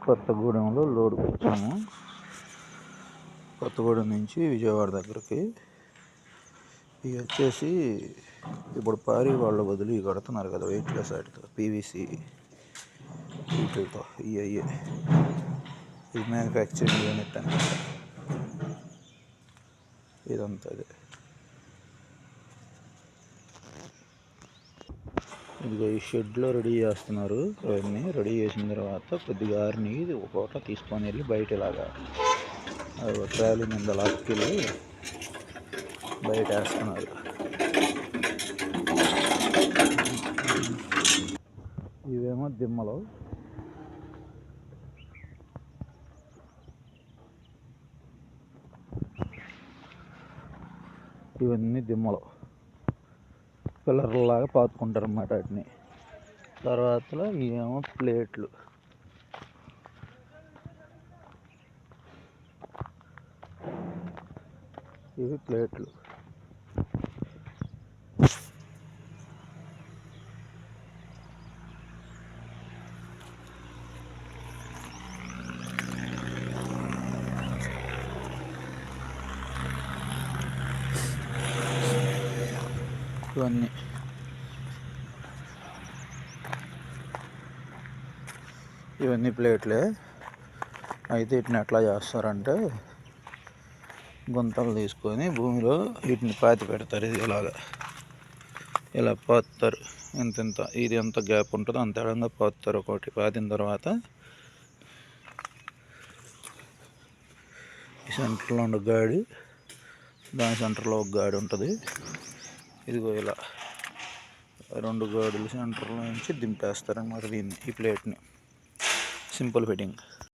కొత్తగూడెంలో లోడుకి వచ్చాము. కొత్తగూడెం నుంచి విజయవాడ దగ్గరికి. ఇవి వచ్చేసి ఇప్పుడు పారి వాళ్ళ బదులు ఇవి కడుతున్నారు కదా, వెయిట్లెస్ వాటితో, పీవీసీ వీటితో. ఇవి ఇది మ్యానుఫ్యాక్చరింగ్ యూనిట్ అనమాట. ఇదంతా అదే. ఇదిగో ఈ షెడ్లో రెడీ చేస్తున్నారు. అవన్నీ రెడీ చేసిన తర్వాత కొద్దిగా ఆరిని ఒక పూట తీసుకొని వెళ్ళి బయట ఇలాగా ట్రాలీ మీద లాక్కెళ్ళి బయట వేస్తున్నారు. ఇవేమో దిమ్మలు. ఇవన్నీ దిమ్మలు పిల్లర్లాగా పాతుకుంటారు అన్నమాట వాటిని. తర్వాత ఇవేమో ప్లేట్లు. ఇవి ప్లేట్లు. ఇవన్నీ ప్లేట్లే. అయితే వీటిని ఎట్లా చేస్తారంటే, గుంతలు తీసుకొని భూమిలో వీటిని పాతి పెడతారు. ఇది ఇలా పాతుతారు. ఇంత ఇది ఎంత గ్యాప్ ఉంటుందో అంత ఎడంగా పాతుతారు. ఒకటి పాతిన తర్వాత ఈ సెంటర్లో ఉండే గాడి, దాని సెంటర్లో ఒక గాడి ఉంటుంది. ఇదిగో ఇలా 2 గాడులు సెంటర్లో నుంచి దింపేస్తారు అన్నమాట దీన్ని, ఈ ప్లేట్ని. Simple fitting.